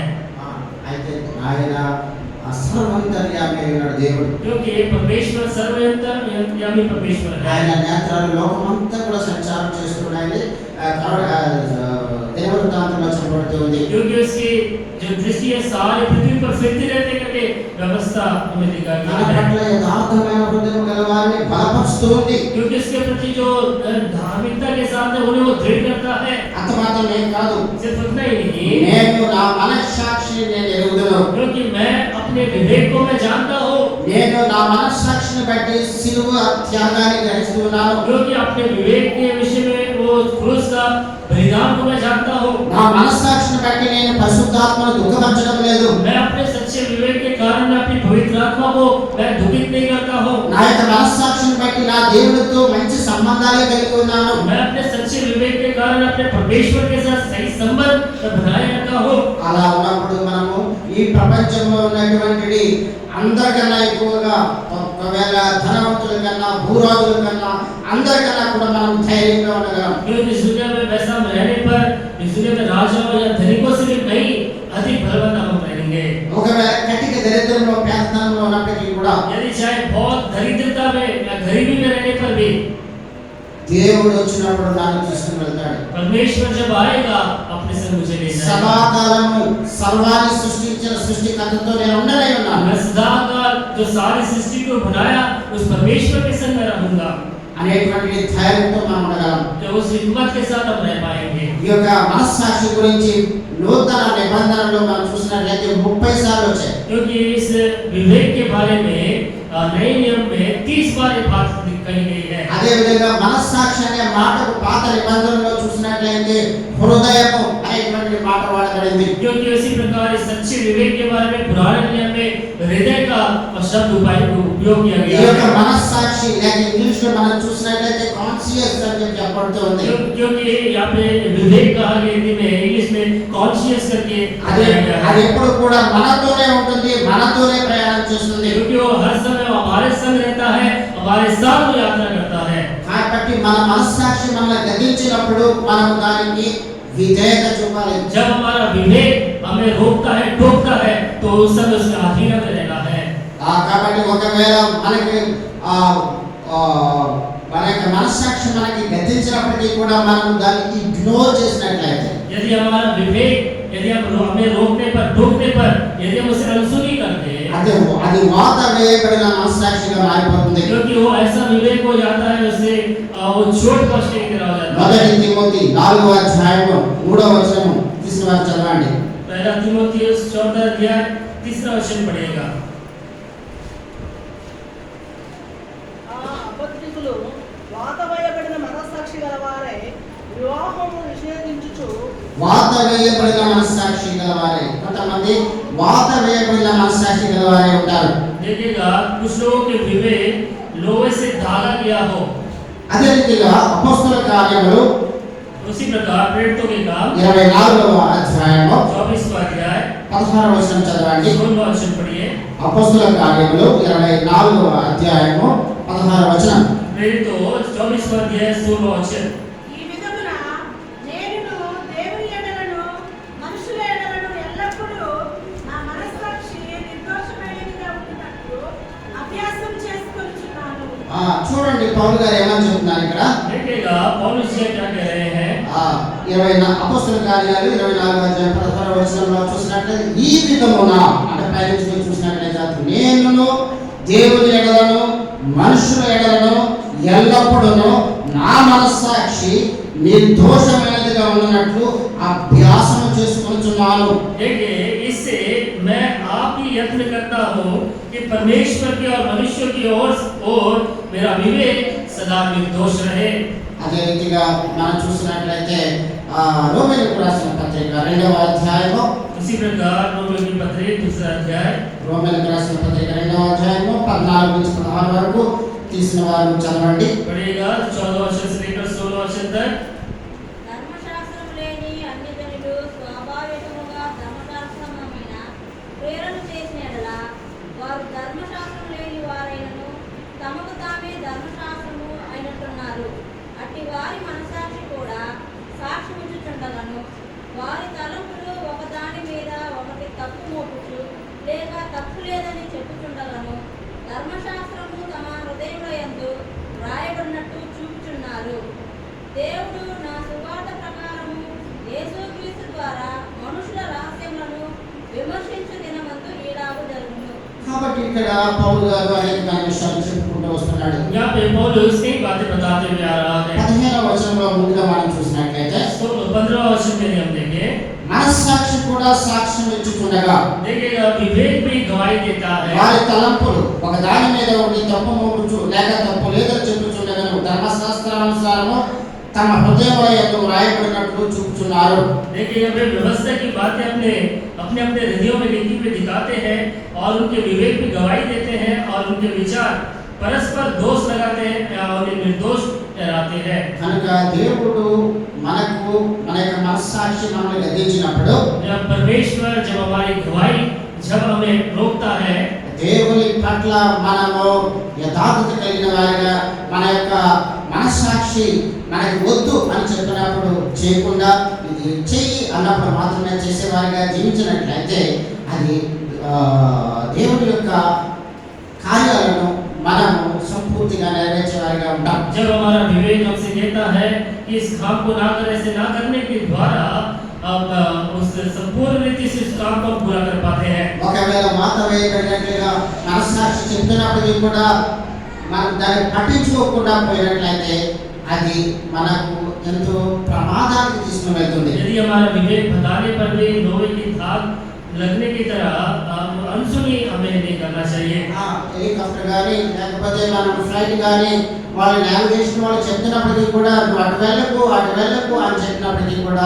అయితే ఆయన సర్వంతర్యామి అయినాడు దేవుడు. क्योंकि परमेश्वर सर्वव्यापी परमेश्वर है, ఆయన నేత్రాలు లోకమంతా కూడా సంచారం చేస్తున్నాయి. దేవదూతాంతంలో చెప్పబడుతూ ఉంది. क्योंकि उसकी जो दृष्टि है सारी पृथ्वी पर फिरती रहते करके व्यवस्था हमें दिखाई మన है, పట్ల యథార్థమైన హృదయం గల వారిని బలపరుస్తూ ఉంది. क्योंकि उसके प्रति जो धार्मिकता के साथ है उन्हें वो दृढ़ करता है। అంత మాత్రమే కాదు, सिर्फ उतना ही नहीं, నేను నా మనస్సాక్షిని నేను ఎరుగుదును, क्योंकि मैं अपने विवेक को मैं जानता हूँ, నేను నా మనస్సాక్షిని బట్టి సిలువ త్యాగాన్ని గ్రహిస్తున్నాను. क्योंकि अपने विवेक के विषय में वो क्रूस का बलिदान को मैं जानता हूँ, నా మనస్సాక్షిని బట్టి నేను పరిశుద్ధాత్మను దుఃఖపరచడం లేదు. मैं अपने सच्चे विवेक के कारण मैं अपनी पवित्र आत्मा को मैं दुखित नहीं करता हूँ, నా యొక్క మనస్సాక్షిని బట్టి నా దేవుడితో మంచి సంబంధాలే కలిగి ఉన్నాను. मैं अपने सच्चे विवेक के कारण अपने परमेश्वर के साथ सही संबंध बनाए रखा हूँ। అలా ఉన్నప్పుడు మనము ఈ ప్రపంచంలో ఉన్నటువంటి అందరికన్నా ఎక్కువగా ఒకవేళ ధనవంతుల కన్నా భూరాజుల కన్నా అందరికన్నా కూడా మనం ధైర్యంగా ఉండగలం. क्योंकि इस दुनिया में वैसा रहने पर इस दुनिया में राजाओं या धनिकों से भी कहीं अधिक बलवान हम रहेंगे। ఒకవేళ కటిక దరిద్రంలో పేదతనంలో ఉన్నప్పటికీ కూడా यदि चाहे बहुत दरिद्रता में या गरीबी में रहने पर भी దేవుడు వచ్చినప్పుడు నన్ను తీసుకుని వెళ్తాడు. परमेश्वर जब आएगा अपने संग मुझे ले जाएगा। సదాకాలము సర్వాన్ని సృష్టించిన సృష్టికర్తతో నేను ఉండనే ఉన్నాను मैं सदाकाल जो सारी सृष्टि को बनाया उस परमेश्वर के संग मैं रहूंगा, అనేటువంటి ధైర్యంతో మనం ఉండగలం. जो उस हिम्मत के साथ हम रह पाएंगे। ఈ యొక్క మనస్సాక్షి గురించి నూతన నిబంధనలో మనం చూసినట్లయితే 30 సార్లు వచ్చాయి. क्योंकि इस विवेक के बारे में नए नियम में 30 बार ये बात कही गई है। అదే విధంగా మనస్సాక్షి అనే మాటకు పాత నిబంధనలో చూసినట్లయితే హృదయము అనేటువంటి అనేటువంటి మాట వాడబడింది. क्योंकि उसी प्रकार इस सच्चे विवेक के बारे में पुराने नियम में हृदय का शब्द उपयोग किया ఈ गया యొక్క है। మనస్సాక్షి లేక ఇంగ్లీష్ లో మనం చూసినట్లయితే కాన్షియస్ అని చెప్పబడుతుంది. क्योंकि यहाँ पे विवेक कहा गया हिंदी में, इंग्लिश में कॉन्शियस करके అది बताया गया అది है। ఎప్పుడు కూడా మనతోనే ఉంటుంది, మనతోనే ప్రయాణం చేస్తుంది. क्योंकि वो हर समय हमारे संग रहता है, हमारे साथ वो यात्रा करता है। కాబట్టి మన మనస్సాక్షి మనల్ని గద్దించినప్పుడు మనం దానికి విధేయత చూపాలి. जब हमारा विवेक हमें रोकता है, टोकता है, तो उस समय उसके अधीन में रहना है। కాబట్టి ఒకవేళ మనకి మన యొక్క మనస్సాక్షి మనకి గద్దించినప్పటికీ కూడా మనం దాన్ని ఇగ్నోర్ చేసినట్లయితే, यदि हमारा विवेक यदि हम हमें रोकने पर, टोकने पर यदि हम उसे अनसुनी करते हैं, అది వాత వేయబడిన మనస్సాక్షిగా మారిపోతుంది. क्योंकि वो ऐसा विवेक हो जाता है उससे वो चोट पहुंचने की तरह हो जाता है। మొదటి తిమోతి 4వ అధ్యాయము 3వ వచనము తీసిన వారు చదవండి. पहला तीमुथियुस 4 अध्याय 3 वचन पढ़िएगा। అబద్ధికులు వాత వేయబడిన మనస్సాక్షి గలవారే వివాహము నిషేధించుచు, వాత వేయబడిన మనస్సాక్షి గలవారే, కొంతమంది వాత వేయబడిన మనస్సాక్షి గలవారే ఉంటారు. देखिएगा कुछ लोगों के विवेक लोहे से धागा गया हो। అదే రీతిగా అపోస్తల కార్యములు उसी प्रकार प्रेरितों के काम 24వ అధ్యాయము 24वां अध्याय 16వ వచనం చదవండి. 16वां वचन पढ़िए। అపోస్తల కార్యములు 24వ అధ్యాయము 16వ వచనం. प्रेरितों 24वां अध्याय 16वां वचन। ఈ విధమున నేనును దేవుని ఎడలను మనుషుల ఎడలను ఎల్లప్పుడూ నా మనస్సాక్షి నిర్దోషమైనదిగా ఉండునట్లు అభ్యాసం చేసుకొనుచున్నాను. చూడండి పౌలు గారు ఏమని చెప్తున్నారు ఇక్కడ. देखिएगा पौलुस जी क्या कह रहे हैं। 24 అపోస్తల కార్యాలు 24వ అధ్యాయం 16వ వచనంలో చూసినట్లయితే, ఈ విధమున అంటే పైనుంచి చూసినట్లయితే, నేనును దేవుని ఎడలను మనుషుల ఎడలను ఎల్లప్పుడూ నా మనస్సాక్షి నిర్దోషమైనదిగా ఉన్నట్లు అభ్యాసం చేసుకొనుచున్నాను. देखिए इससे मैं आप ही यत्न करता हूँ कि परमेश्वर की और मनुष्य की ओर मेरा विवेक सदा निर्दोष रहे। అదే రీతిగా మనం చూసినట్లయితే రోమీయులకు రాసిన పత్రిక 2వ అధ్యాయము, उसी प्रकार रोमियो की पत्री 2 अध्याय, రోమీయులకు రాసిన పత్రిక 2వ అధ్యాయము 14 నుంచి 16 వరకు తీసిన వారు చదవండి. पढ़िएगा 14 वचन से लेकर 16 वचन तक। ధర్మశాస్త్రం లేని అన్యజనులు స్వాభావికముగా ధర్మశాస్త్రమైన ప్రేరణ చేసిన యెడల వారు ధర్మశాస్త్రం లేని వారైనను తమకు తామే ధర్మశాస్త్రము అయినట్టున్నారు. అట్టి వారి మనసాక్షి కూడా సాక్షిమిచ్చుచుండగను. వారి తలంపులు ఒకదాని మీద ఒకటి తప్పు మోపుచు లేక తప్పు లేదని చెప్పుచుండగను. ధర్మశాస్త్రము తమ హృదయములయందు రాయబడినట్టు చూపుచున్నారు. దేవుడు నా సువార్త ప్రకారము యేసుక్రీస్తు ద్వారా మనుషుల రహస్యములను విమర్శించు దినమందు ఈలాగు జరుగును. కాబట్టి ఇక్కడ పౌలు గారు అనేక విషయాలు చెప్పుకుంటూ వస్తున్నాడు. यहाँ पे पौलुस कई बातें बताते हुए आ रहा है। 15వ వచనంలో ముందుగా మనం చూసినట్లయితే, 15वां वचन में हम देंगे, మనస్సాక్షి కూడా సాక్ష్యం ఇచ్చుచుండగా देखिएगा विवेक भी गवाही देता है। వారి తలంపులు ఒక దాని మీద ఒకటి తప్పు మోపుచు లేక తప్పు లేదని చెప్పుచుండగను. ధర్మశాస్త్రానుసారము తమ హృదయముల యందు రాయబడినట్లు చూపుచున్నారు. देखिएगा वे व्यवस्था की बातें अपने अपने अपने हृदयों में लिखी हुई दिखाते हैं और उनके विवेक भी गवाही देते हैं और उनके विचार परस्पर दोष लगाते हैं और उन्हें निर्दोष ठहराते हैं। కనుక దేవుడు మనకు మన యొక్క మనస్సాక్షి మనల్ని గద్దించినప్పుడు, जब परमेश्वर जब हमारी गवाही जब हमें रोकता है, దేవుని పట్ల మనము యథార్థత కలిగిన వారిగా మన యొక్క మనస్సాక్షి మనకి వద్దు అని చెప్పినప్పుడు చేయకుండా ఇది చెయ్యి అన్నప్పుడు మాత్రమే చేసేవారిగా జీవించినట్లయితే అది దేవుని యొక్క కార్యాలను మనము సంపూర్తిగా నెరవేర్చేవారిగా ఉంటాం. जब हमारा विवेक हमसे कहता है कि इस काम को ना करने से ना करने के द्वारा हम उस संपूर्ण रीति से इस काम को पूरा कर पाते हैं। ఒకవేళ మాట వేయబడినట్లుగా మనస్సాక్షి చెప్తున్నప్పటికీ కూడా మనం దాన్ని పట్టించుకోకుండా పోయినట్లయితే అది మనకు ఎంతో ప్రమాదానికి తీసుకుని వెళ్తుంది. यदि हमारा विवेक बताने पर भी लोहे की धाग लगने की तरह अनसुनी हमें नहीं करना चाहिए। హెలికాప్టర్ కానీ లేకపోతే మనం ఫ్లైట్ కానీ వాళ్ళ నావిగేషన్ వాళ్ళు చెప్తున్నప్పటికీ కూడా నువ్వు అటు వెళ్ళకు అని చెప్పినప్పటికీ కూడా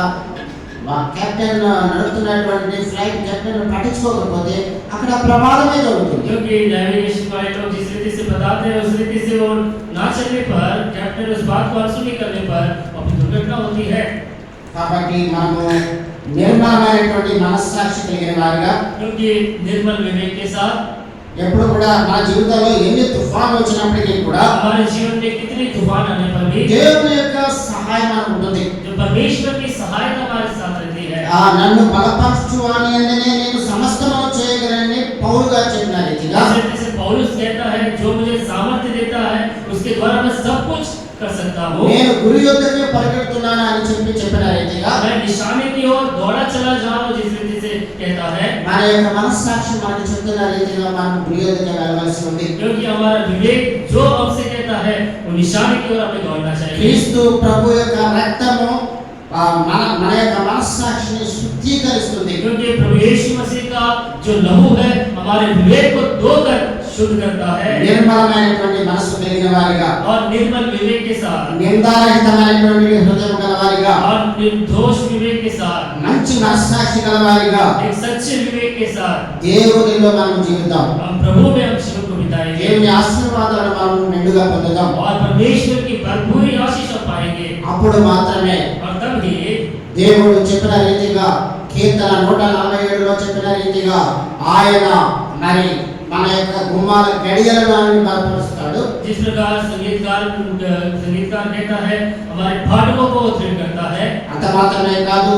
కెప్టెన్ నడుపుతున్నటువంటి ఫ్లైట్ కెప్టెన్ పట్టించుకోకపోతే అక్కడ ప్రమాదమే జరుగుతుంది. क्योंकि नेविगेशन पायलट लोग जिस रीति से बताते हैं उस रीति से वो ना चलने पर, कैप्टन उस बात को अनसुनी करने पर अपनी दुर्घटना होती है। కాబట్టి మనము నిర్మలమైనటువంటి మనస్సాక్షి కలిగిన వారిగా, क्योंकि निर्मल विवेक के साथ ఎప్పుడు కూడా మన జీవితంలో ఎన్ని తుఫాను వచ్చినప్పటికీ కూడా हमारे जीवन में कितनी तूफान आने पर भी దేవుని యొక్క సహాయం మనకు ఉంటుంది. जो परमेश्वर की सहायता हमारे साथ रहती है। నన్ను బలపరచు అని అందునే నేను సమస్తము చేయగలనని పౌలు గారు చెప్పిన రీతిగా, जैसे पौलुस कहता है, जो मुझे सामर्थ्य देता है उसके द्वारा मैं सब कुछ कर सकता हूँ। నేను గురి యొద్దకే పరిగెడుతున్నాను అని చెప్పిన రీతిగా, मैं निशाने की ओर दौड़ा चला जा रहा हूँ, जिस रीति से कहता है। మన యొక్క మనస్సాక్షి మనకు చెప్తున్న రీతిగా మనం గురి యొద్దకే వెళ్ళవలసి ఉంది. क्योंकि हमारा विवेक जो हमसे कहता है वो निशाने की ओर हमें दौड़ना चाहिए। క్రీస్తు ప్రభు యొక్క రక్తము మన యొక్క మనస్సాక్షిని శుద్ధీకరిస్తుంది. क्योंकि प्रभु यीशु मसीह का जो लहू है हमारे विवेक को धोकर शुद्ध करता है। నిర్మలమైనటువంటి మనస్సు కలిగిన వారిగా, और निर्मल विवेक के साथ, నిందారహితమైనటువంటి హృదయం గల వారిగా, और निर्दोष विवेक के साथ, మంచి మనస్సాక్షి గల వారిగా एक सच्चे विवेक के साथ దేవునిలో మనం జీవిద్దాం. हम प्रभु में हम जीवन को बिताएंगे దేవుని ఆశీర్వాదాలను మనం నిండుగా పొందుదాం. और परमेश्वर की भरपूर आशीष हम पाएंगे। అప్పుడు మాత్రమే और तब ही దేవుడు చెప్పిన రీతిగా, కీర్తన 147లో చెప్పిన రీతిగా ఆయన మరి మన యొక్క గుమ్మాల గడియలను బలపరుస్తాడు. जिस प्रकार संगीतकार कहता है हमारे फाटकों को उत्तीर्ण करता है। అంత మాత్రమే కాదు,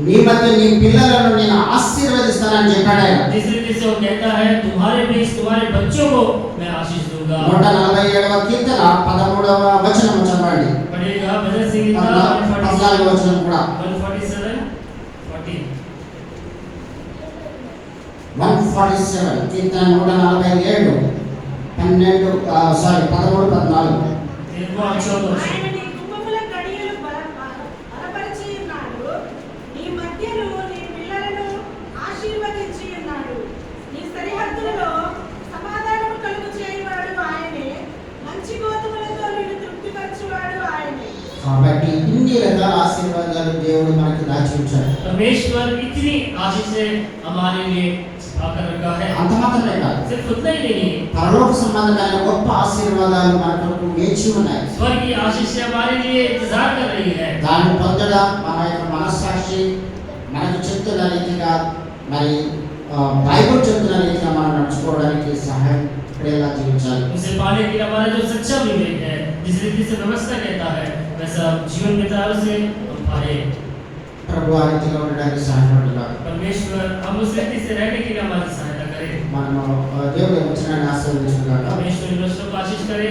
నీ మధ్య నీ పిల్లలను నేను ఆశీర్వదిస్తానని చెప్పాడు ఆయన. जिस रीति से वो कहता है तुम्हारे बीच तुम्हारे बच्चों को मैं आशीष दूंगा। 147వ కీర్తన 13వ వచనం చదవండి. पढ़ेगा भजन संहिता 14వ వచనం కూడా 147 40 147 కీర్తన 147 13 14 देखो अच्छा तो ఆయన నీ గుమ్మముల గడియలు బలపరిచి ఉన్నాడు. నీ మధ్యలో నీ పిల్లలను ఆశీర్వదించి ఉన్నాడు. నీ సరిహద్దులలో సమాధానము కలుగు చేయవాడు ఆయనే. మంచి గోధుమలతో నిన్ను తృప్తిపరచువాడు ఆయనే. కాబట్టి ఇన్ని రకాల ఆశీర్వాదాలు దేవుడు మనకి దాచి ఉంచాడు. परमेश्वर इतनी आशीषें हमारे लिए आकर रखा है। అంత మాత్రమే కాదు, सिर्फ उतना ही नहीं, పరలోక సంబంధమైన గొప్ప ఆశీర్వాదాలు మన కొరకు వేచి ఉన్నాయి. स्वर्ग की आशीषें हमारे लिए इंतजार कर रही है। దాన్ని పొందడం మన యొక్క మనస్సాక్షి మనకు చెప్తున్న రీతిగా, మరి బైబిల్ చెప్తున్న రీతిగా మనం నడుచుకోవడానికి సహాయం పడేలా జీవించాలి. उसे पाने के लिए हमारा जो सच्चा विवेक है, जिस रीति से व्यवस्था कहता है वैसा जीवन बिताने से हम पाए। ప్రభు ఆ రీతిగా ఉండడానికి సహాయపడాలి. परमेश्वर हम उस रीति से रहने के लिए हमारी सहायता करे। మనము దేవుడి వచనాన్ని ఆశీర్వదించుగాక. परमेश्वर इन वचनों को आशीष करे।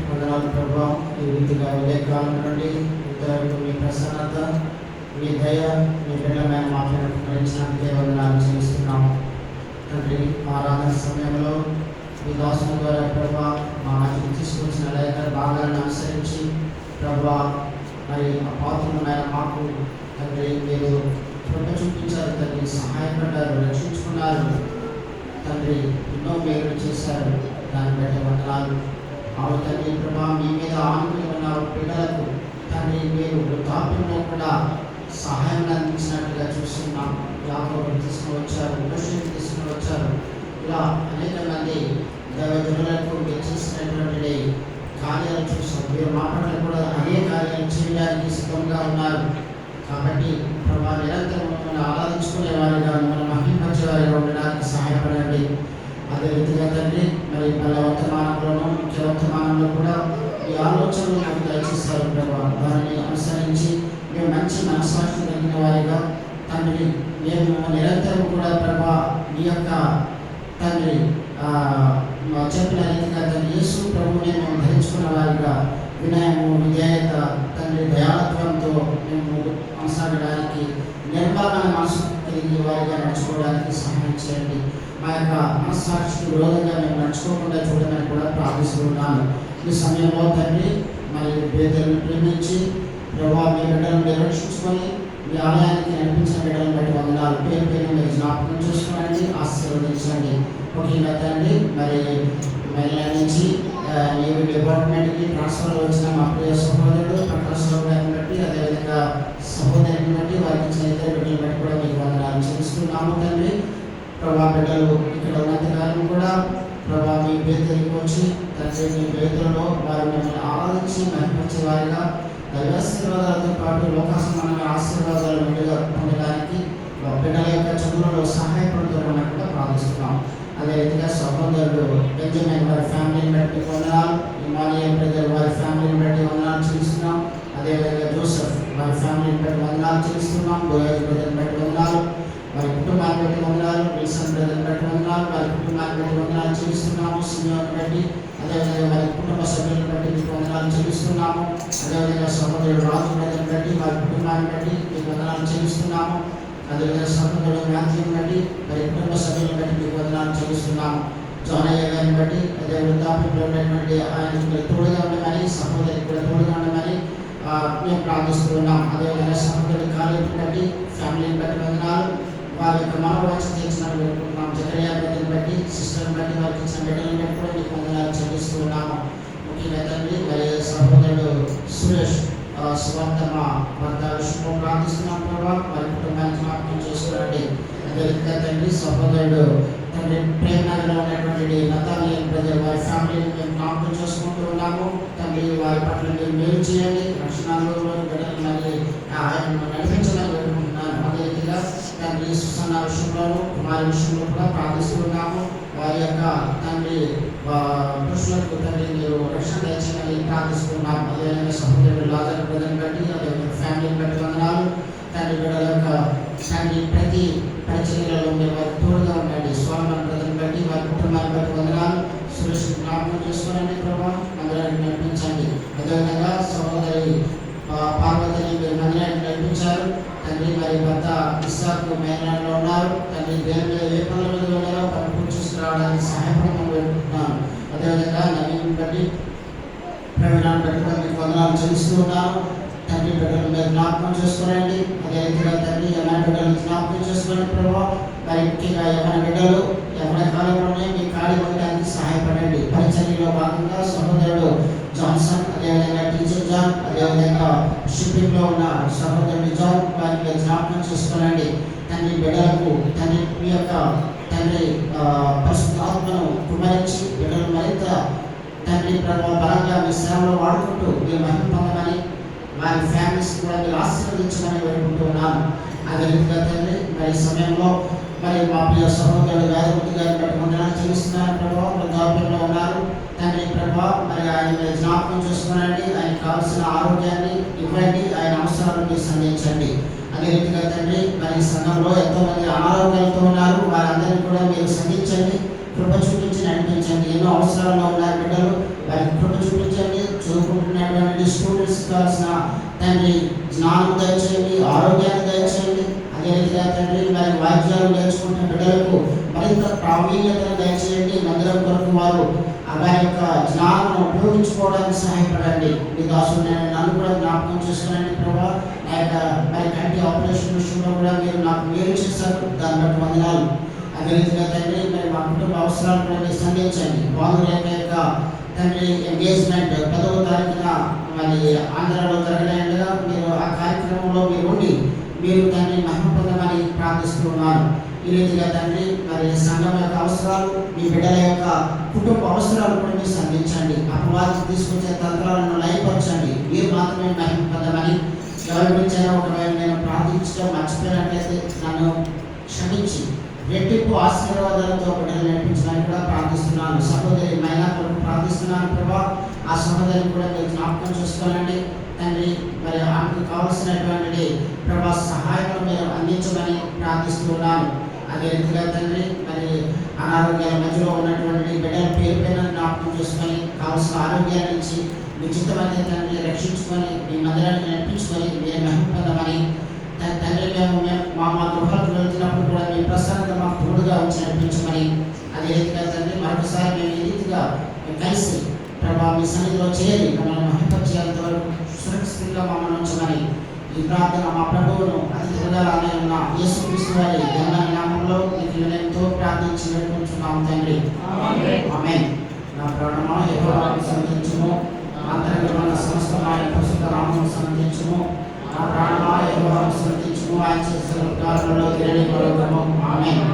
వందనాలు ప్రభు, ఈ రీతిగా ఉదయకాలం నుండి ఇంతవరకు మీ ప్రసన్నత, మీ దయ, మీ బిడ్డలమైన మాటలను అనుగ్రహించినందుకే వందనాలు చెల్లిస్తున్నాము తండ్రి. ఆరాధన సమయంలో మీ దాసుల ద్వారా ప్రభు మా మధ్యకి తీసుకొచ్చిన లేఖ భాగాలను అనుసరించి ప్రభు మరి ఆ పాత్రమైన మాకు తండ్రి మీరు కృప చూపించారు తండ్రి, సహాయపడ్డారు, రక్షించుకున్నారు తండ్రి, ఎన్నో మేలు చేశారు. దాన్ని బట్టి వందనాలు. అవును తండ్రి ప్రభా, మీ మీద ఆనుకుని ఉన్న పిల్లలకు తండ్రి మీరు వృద్ధాప్యంలో కూడా సహాయం అందించినట్టుగా చూస్తున్నాం. యాకోబుని తీసుకుని వచ్చారు, మోషేని తీసుకుని వచ్చారు. ఇలా అనేక మంది దైవజనులకు మీరు చేసినటువంటి కార్యాలు చూసాం. మీరు మా పట్ల కూడా అదే కార్యాలు చేయడానికి సిద్ధంగా ఉన్నారు. కాబట్టి ప్రభా నిరంతరం మిమ్మల్ని ఆరాధించుకునే వారిగా, మిమ్మల్ని మహిమపరిచే వారిగా ఉండడానికి సహాయపడండి. అదే రీతిగా తండ్రి మరి పల్లె వర్తమానంలోనూ ముఖ్య వర్తమానంలో కూడా ఈ ఆలోచనలు నాకు దయచేస్తారు ప్రభా. దానిని అనుసరించి మేము మంచి మనస్సాక్షి కలిగిన వారిగా తండ్రి, మేము నిరంతరం కూడా ప్రభా మీ యొక్క తండ్రి చెప్పిన రీతిగా తండ్రి యేసు ప్రభువుని మేము ధరించుకున్న వారిగా వినయము, విధేయత తండ్రి, దయాళత్వంతో మేము కొనసాగడానికి, నిర్మలమైన మనసు కలిగిన వారిగా నడుచుకోవడానికి సహాయం చేయండి. మా యొక్క మనస్సాక్షికి విరోధంగా మేము నడుచుకోకుండా చూడమని కూడా ప్రార్థిస్తున్నాను. ఈ సమయంలో తండ్రి మరి పేదలను ప్రేమించి ప్రభావ మీ బిడ్డలను నిర్రక్షించుకొని మీ ఆలయానికి నడిపించిన బిడ్డలను బట్టి వందనాలు. పేరు పేరు మీరు జ్ఞాపకం చేసుకోండి, ఆశీర్వదించండి. ముఖ్యంగా తండ్రి మరి మహిళ నుంచి నేవీ డిపార్ట్మెంట్కి ట్రాన్స్ఫర్ వచ్చిన మా ప్రియ సహోదరుడు ప్రకాశ్ రావు గారిని బట్టి, అదేవిధంగా సహోదరుని బట్టి వారికి ప్రార్థిస్తున్నాము తండ్రి. ప్రభా బిడ్డలు ఇక్కడ ఉన్నంతకాలం కూడా ప్రభా మీ పేదలకు వచ్చి తండ్రి మీ పేదలలో వారు మిమ్మల్ని ఆరాధించి మహిమపరిచే వారిగా దైవాశీర్వాదాలతో పాటు లోకాసమానమైన ఆశీర్వాదాలు విడుదల పొందడానికి బిడ్డల యొక్క చదువులలో సహాయపడుతున్న కూడా ప్రార్థిస్తున్నాం. అదే రీతిగా సహోదరుడు బెంజమిన్ వారి ఫ్యామిలీని బట్టి వందనాలు, ఇమానియల్ బ్రదర్ వారి ఫ్యామిలీని బట్టి వందనాలు చెల్లిస్తున్నాం. అదేవిధంగా జోసెఫ్ వారి ఫ్యామిలీని బట్టి వందనాలు చెల్లిస్తున్నాం. బోయజ్ బ్రదర్ని బట్టి వందనాలు, వారి కుటుంబాన్ని బట్టి వందనాలు. విల్సన్ బ్రదర్ని బట్టి వందనాలు, వారి కుటుంబాన్ని బట్టి వందనాలు చెల్లిస్తున్నాము. సిమియోని బట్టి అదేవిధంగా వారి కుటుంబ సభ్యులను బట్టి మీకు వందనాలు చెల్లిస్తున్నాము. అదేవిధంగా సహోదరుడు రాజు బ్రదర్ని బట్టి వారి కుటుంబాన్ని బట్టి మీకు వందనాలు చెల్లిస్తున్నాము. అదేవిధంగా సహోదరుడు మ్యాథ్యూని బట్టి వారి కుటుంబ సభ్యులను బట్టి మీకు వందనాలు చెల్లిస్తున్నాము. జానయ్య గారిని బట్టి అదే వృద్ధాప్యంలో ఉన్నటువంటి ఆయనకి తోడుగా ఉండమని, సహోదరికి కూడా తోడుగా ఉండమని మేము ప్రార్థిస్తున్నాం. అదేవిధంగా సహోదరుడి కాలేజీని బట్టి ఫ్యామిలీని బట్టి వందనాలు, వారి యొక్క మనోవాంఛ తీర్చినట్టు పెట్టుకుంటున్నాం. జకరియా బిడ్డని బట్టి సిస్టర్ని బట్టి వారికి ఇచ్చిన బిడ్డలను బట్టి కూడా మీకు వందనాలు చెల్లిస్తున్నాము. ముఖ్యంగా తండ్రి మరి సహోదరుడు సురేష్ సువార్తమ భర్త విషయంలో ప్రార్థిస్తున్నాం ప్రభావ, వారి కుటుంబాన్ని జ్ఞాపకం చేసుకోండి. అదేవిధంగా తండ్రి సహోదరుడు తండ్రి ప్రేమనగర్లో ఉన్నటువంటి నతాలియన్ బ్రదర్ వారి ఫ్యామిలీని మేము జ్ఞాపకం చేసుకుంటూ ఉన్నాము. తండ్రి వారి పట్ల మీరు మేలు చేయండి, రక్షణలో బిడ్డలు మరి ఆయన నడిపించాలని వేడుకుంటున్నాను. అదేవిధంగా తండ్రి సుసన్న విషయంలోనూ కుమారి విషయంలో కూడా ప్రార్థిస్తున్నాము. వారి యొక్క తండ్రి పురుషులకు తండ్రి మీరు రక్షణ దయచేయమని ప్రార్థిస్తున్నాము. అదేవిధంగా సహోదరుడు లాజర్ బ్రదర్ని బట్టి అదేవిధంగా ఫ్యామిలీని బట్టి వందనాలు. తండ్రి బిడ్డల యొక్క తండ్రి ప్రతి పరిచర్యలలో మీరు వారి తోడుగా ఉండండి. స్వామి బ్రదర్ని బట్టి వారి కుటుంబాన్ని బట్టి వందనాలు. సురేష్ జ్ఞాపకం చేసుకోనండి ప్రభావ, మందిరాన్ని నడిపించండి. అదేవిధంగా సహోదరి పార్వతిని మీరు మందిరాన్ని నడిపించారు తండ్రి. మరి భర్త ఇస్సాకు మేనలో ఉన్నారు తండ్రి. దేని మీద ఏ పనుల మీద ఉన్నారో పని పూర్తి చేసుకురావడానికి సహాయపడమని వేడుకుంటున్నాను. అదేవిధంగా నవీన్ బట్టి ప్రవీణాన్ని బట్టి కూడా మీకు వందనాలు చెల్లిస్తూ ఉన్నాను తండ్రి. బిడ్డలు మీరు జ్ఞాపకం చేసుకోనండి. అదే రీతిగా తండ్రి యవన బిడ్డలు జ్ఞాపకం చేసుకోండి ప్రభావ. మరి ముఖ్యంగా యవన బిడ్డలు యవన కాలంలోనే మీ ఖాళీ ఉండడానికి సహాయపడండి. పరిచర్యలో భాగంగా సహోదరుడు జాన్సన్, అదేవిధంగా టీచర్ జాన్, అదేవిధంగా షిప్పింగ్లో ఉన్న సహోదరుడు జాన్ వారికి జ్ఞాపకం చేసుకోనండి తండ్రి. బిడ్డలకు తండ్రి మీ యొక్క తండ్రి పరిశుద్ధాత్మను కుమరించి బిడ్డలు మరింత తండ్రి ప్రభావ బలంగా మీ సేవలో వాడుకుంటూ మీరు మహిమ పొందమని, వారి ఫ్యామిలీస్ కూడా మీరు ఆశీర్వదించమని వేడుకుంటున్నాను. అదే రీతిగా తండ్రి మరి సమయంలో మరి మా ప్రియ సహోదరుడు వేదమూర్తి గారిని బట్టి వందనాలు చెల్లిస్తున్నారు ప్రభావ. వృద్ధాప్యంలో ఉన్నారు తండ్రి ప్రభావ. మరి ఆయన మీరు జ్ఞాపకం చేసుకోనండి, ఆయనకు కావాల్సిన ఆరోగ్యాన్ని ఇవ్వండి, ఆయన అవసరాలను మీరు సంధించండి. అదే రీతిగా తండ్రి మరి సంఘంలో ఎంతోమంది అనారోగ్యాలతో ఉన్నారు, వారందరినీ కూడా మీరు సంధించండి, కృప చూపించి నడిపించండి. ఎన్నో అవసరాల్లో ఉన్నారు బిడ్డలు, వారికి కృప చూపించండి. చదువుకుంటున్నటువంటి స్టూడెంట్స్ కావాల్సిన తండ్రి జ్ఞానం దయచేయండి, ఆరోగ్యాన్ని దయచేయండి. అదే రీతిగా తండ్రి మరి వాద్యాలు నేర్చుకుంటున్న బిడ్డలకు మరింత ప్రావీణ్యతను దయచేయండి. మందిరం కొరకు వారు వారి యొక్క జ్ఞానాన్ని ఉపయోగించుకోవడానికి సహాయపడండి. మీ దాసుడు నన్ను కూడా జ్ఞాపకం చేసుకోనండి ప్రభావ. నా యొక్క మరి కంటి ఆపరేషన్ విషయంలో కూడా మీరు నాకు మేలు చేశారు, దాన్ని బట్టి వందనాలు. అదే రీతిగా తండ్రి మరి మా కుటుంబ అవసరాలు కూడా మీరు సంధించండి. బాగులేక యొక్క తండ్రి ఎంగేజ్మెంట్ 10వ తారీఖున మరి ఆంధ్రాలో జరగలేండగా మీరు ఆ కార్యక్రమంలో మీరు ఉండి మీరు తండ్రి మహిమ పొందమని ప్రార్థిస్తున్నాను. ఈ రీతిగా తండ్రి మరి సంఘం యొక్క అవసరాలు, మీ బిడ్డల యొక్క కుటుంబ అవసరాలు కూడా మీరు సంధించండి. అపవాదికి తీసుకొచ్చే తంత్రాలను లయపరచండి, మీరు మాత్రమే మహిమ పొందమని. ఎవరి గురించి ఒకవేళ నేను ప్రార్థించడం మర్చిపోయినట్లయితే నన్ను క్షమించి రెట్టింపు ఆశీర్వాదాలతో బిడ్డలు నడిపించడానికి కూడా ప్రార్థిస్తున్నాను. సహోదరి మహిళా కొరకు ప్రార్థిస్తున్నాను ప్రభా. ఆ సహోదరిని కూడా మీరు జ్ఞాపకం చేసుకోనండి తండ్రి. మరి ఆమెకు కావాల్సినటువంటి ప్రభా సహాయం మీరు అందించమని ప్రార్థిస్తున్నాను. అదే రీతిగా తండ్రి మరి అనారోగ్యాల మధ్యలో ఉన్నటువంటి బిడ్డల పేరు పైన జ్ఞాపకం చేసుకొని కావాల్సిన ఆరోగ్యాన్ని ఇచ్చి నిశ్చితమైన తండ్రి రక్షించుకొని మీ మందిరానికి నడిపించుకొని మీరు మహిమ పొందమని తండ్రి. మేము మా గృహాలకు వెళ్తున్నప్పుడు కూడా మీ ప్రసన్నత మాకు తోడుగా వచ్చి నడిపించమని. అదే రీతిగా తండ్రి మరొకసారి మేము ఈ రీతిగా కలిసి ప్రభావ మీ సన్నిధిలో చేరి మమ్మల్ని మహిమపరిచేంత వరకు సురక్షితంగా మమ్మల్ని ఉంచమని ఈ ప్రార్థన మా ప్రభువును అతి త్వరగానే ఉన్న యేసుక్రీస్తు వారి ఘనమైన నామములో మీకు వినయంతో ప్రార్థించి వేడుకుంటున్నాము తండ్రి. ఆమేన్. నా ప్రాణమా యెహోవాను సన్నిధించుము, అంతరంగమైన సమస్తమైన పరిశుద్ధ నామమును సన్నిధించుము. నా ప్రాణమా యెహోవాను సన్నిధించుము, ఆయన చేసిన పాత్రలో తినని పరలోకము. ఆమేన్.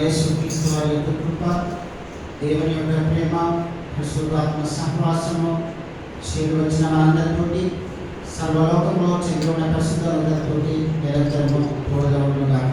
యేసుక్రీస్తు వారి యొక్క కృప, దేవుని యొక్క ప్రేమ, పరిశుద్ధాత్మ సహవాసము చేరి వచ్చిన మనందరితోటి, సర్వలోకంలో చెంది ఉన్న పరిశుద్ధులందరితోటి నిరంతరము తోడుగా ఉండుగాక.